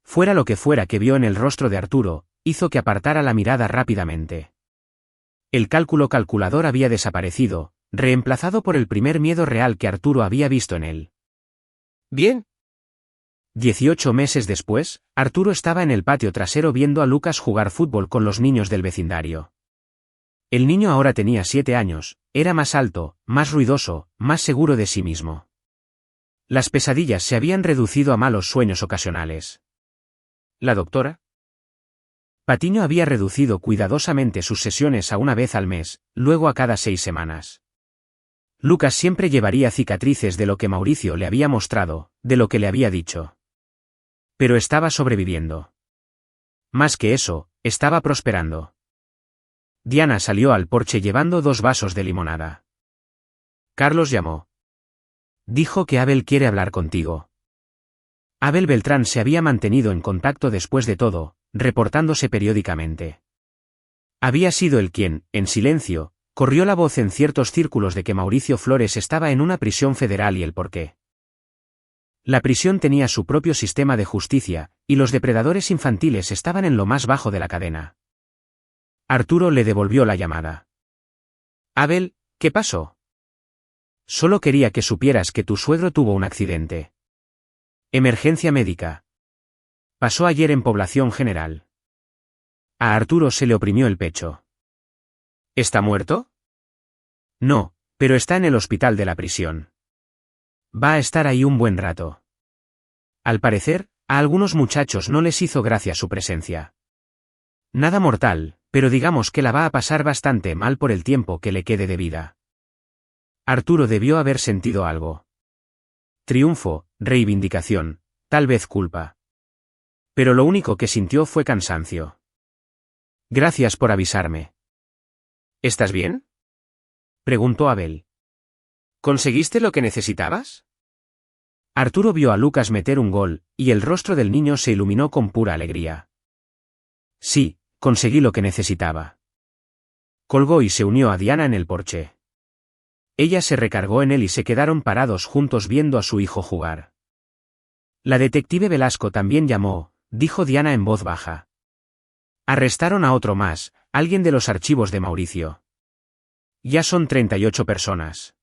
Fuera lo que fuera que vio en el rostro de Arturo, hizo que apartara la mirada rápidamente. El calculador había desaparecido, reemplazado por el primer miedo real que Arturo había visto en él. ¿Bien? 18 meses después, Arturo estaba en el patio trasero viendo a Lucas jugar fútbol con los niños del vecindario. El niño ahora tenía 7 años, era más alto, más ruidoso, más seguro de sí mismo. Las pesadillas se habían reducido a malos sueños ocasionales. ¿La doctora? Patiño había reducido cuidadosamente sus sesiones a una vez al mes, luego a cada 6 semanas. Lucas siempre llevaría cicatrices de lo que Mauricio le había mostrado, de lo que le había dicho. Pero estaba sobreviviendo. Más que eso, estaba prosperando. Diana salió al porche llevando 2 vasos de limonada. Carlos llamó. Dijo que Abel quiere hablar contigo. Abel Beltrán se había mantenido en contacto después de todo, reportándose periódicamente. Había sido él quien, en silencio, corrió la voz en ciertos círculos de que Mauricio Flores estaba en una prisión federal y el porqué. La prisión tenía su propio sistema de justicia, y los depredadores infantiles estaban en lo más bajo de la cadena. Arturo le devolvió la llamada. Abel, ¿qué pasó? Solo quería que supieras que tu suegro tuvo un accidente. Emergencia médica. Pasó ayer en Población General. A Arturo se le oprimió el pecho. ¿Está muerto? No, pero está en el hospital de la prisión. Va a estar ahí un buen rato. Al parecer, a algunos muchachos no les hizo gracia su presencia. Nada mortal, pero digamos que la va a pasar bastante mal por el tiempo que le quede de vida. Arturo debió haber sentido algo. Triunfo, reivindicación, tal vez culpa. Pero lo único que sintió fue cansancio. Gracias por avisarme. ¿Estás bien? Preguntó Abel. ¿Conseguiste lo que necesitabas? Arturo vio a Lucas meter un gol, y el rostro del niño se iluminó con pura alegría. Sí, conseguí lo que necesitaba. Colgó y se unió a Diana en el porche. Ella se recargó en él y se quedaron parados juntos viendo a su hijo jugar. La detective Velasco también llamó, dijo Diana en voz baja. Arrestaron a otro más, alguien de los archivos de Mauricio. Ya son 38 personas.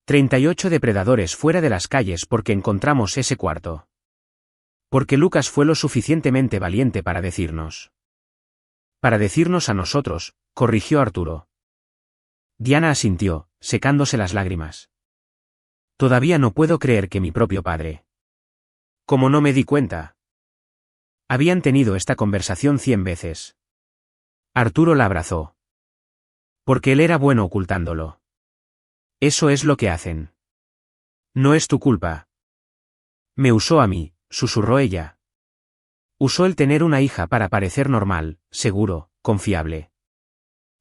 38 depredadores fuera de las calles porque encontramos ese cuarto. Porque Lucas fue lo suficientemente valiente para decirnos. Para decirnos a nosotros, corrigió Arturo. Diana asintió, secándose las lágrimas. Todavía no puedo creer que mi propio padre. ¿Cómo no me di cuenta? Habían tenido esta conversación 100 veces. Arturo la abrazó. Porque él era bueno ocultándolo. Eso es lo que hacen. No es tu culpa. Me usó a mí, susurró ella. Usó el tener una hija para parecer normal, seguro, confiable.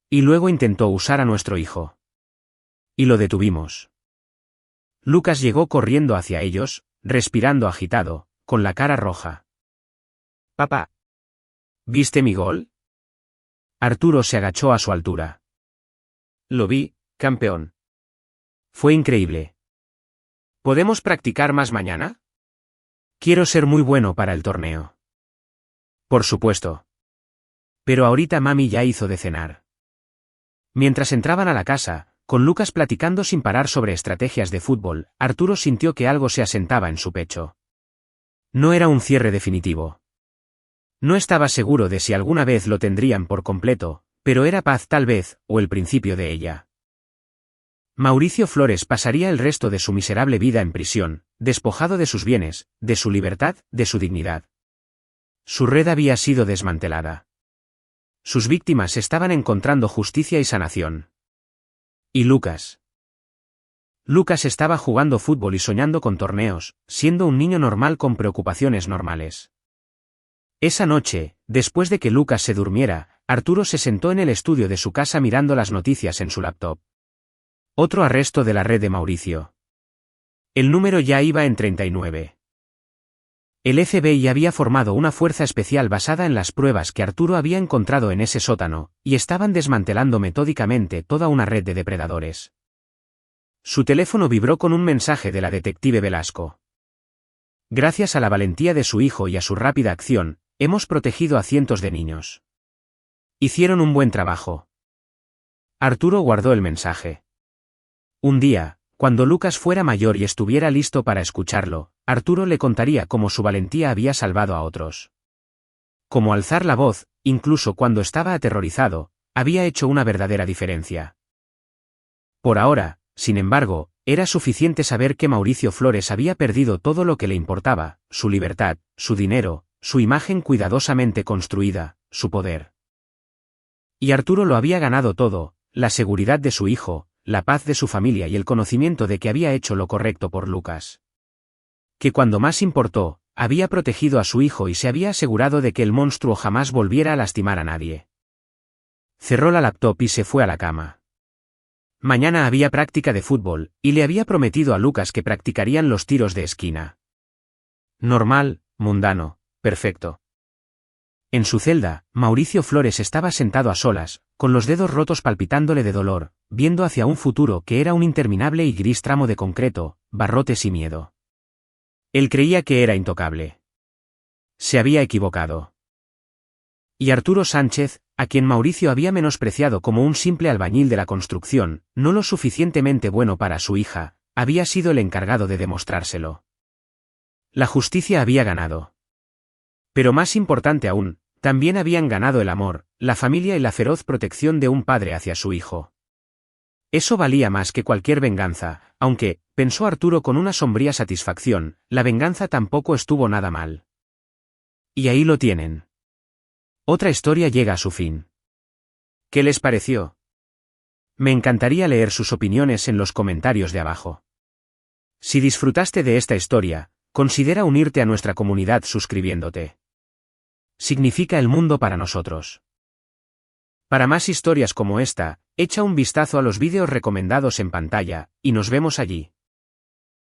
Y luego intentó usar a nuestro hijo. Y lo detuvimos. Lucas llegó corriendo hacia ellos, respirando agitado, con la cara roja. Papá. ¿Viste mi gol? Arturo se agachó a su altura. Lo vi, campeón. Fue increíble. ¿Podemos practicar más mañana? Quiero ser muy bueno para el torneo. Por supuesto. Pero ahorita mami ya hizo de cenar. Mientras entraban a la casa, con Lucas platicando sin parar sobre estrategias de fútbol, Arturo sintió que algo se asentaba en su pecho. No era un cierre definitivo. No estaba seguro de si alguna vez lo tendrían por completo, pero era paz tal vez, o el principio de ella. Mauricio Flores pasaría el resto de su miserable vida en prisión, despojado de sus bienes, de su libertad, de su dignidad. Su red había sido desmantelada. Sus víctimas estaban encontrando justicia y sanación. ¿Y Lucas? Lucas estaba jugando fútbol y soñando con torneos, siendo un niño normal con preocupaciones normales. Esa noche, después de que Lucas se durmiera, Arturo se sentó en el estudio de su casa mirando las noticias en su laptop. Otro arresto de la red de Mauricio. El número ya iba en 39. El FBI había formado una fuerza especial basada en las pruebas que Arturo había encontrado en ese sótano, y estaban desmantelando metódicamente toda una red de depredadores. Su teléfono vibró con un mensaje de la detective Velasco. Gracias a la valentía de su hijo y a su rápida acción, hemos protegido a cientos de niños. Hicieron un buen trabajo. Arturo guardó el mensaje. Un día, cuando Lucas fuera mayor y estuviera listo para escucharlo, Arturo le contaría cómo su valentía había salvado a otros. Cómo alzar la voz, incluso cuando estaba aterrorizado, había hecho una verdadera diferencia. Por ahora, sin embargo, era suficiente saber que Mauricio Flores había perdido todo lo que le importaba, su libertad, su dinero, su imagen cuidadosamente construida, su poder. Y Arturo lo había ganado todo, la seguridad de su hijo, la paz de su familia y el conocimiento de que había hecho lo correcto por Lucas. Que cuando más importó, había protegido a su hijo y se había asegurado de que el monstruo jamás volviera a lastimar a nadie. Cerró la laptop y se fue a la cama. Mañana había práctica de fútbol, y le había prometido a Lucas que practicarían los tiros de esquina. Normal, mundano, perfecto. En su celda, Mauricio Flores estaba sentado a solas, con los dedos rotos palpitándole de dolor, viendo hacia un futuro que era un interminable y gris tramo de concreto, barrotes y miedo. Él creía que era intocable. Se había equivocado. Y Arturo Sánchez, a quien Mauricio había menospreciado como un simple albañil de la construcción, no lo suficientemente bueno para su hija, había sido el encargado de demostrárselo. La justicia había ganado. Pero más importante aún, también habían ganado el amor, la familia y la feroz protección de un padre hacia su hijo. Eso valía más que cualquier venganza, aunque, pensó Arturo con una sombría satisfacción, la venganza tampoco estuvo nada mal. Y ahí lo tienen. Otra historia llega a su fin. ¿Qué les pareció? Me encantaría leer sus opiniones en los comentarios de abajo. Si disfrutaste de esta historia, considera unirte a nuestra comunidad suscribiéndote. Significa el mundo para nosotros. Para más historias como esta, echa un vistazo a los vídeos recomendados en pantalla, y nos vemos allí.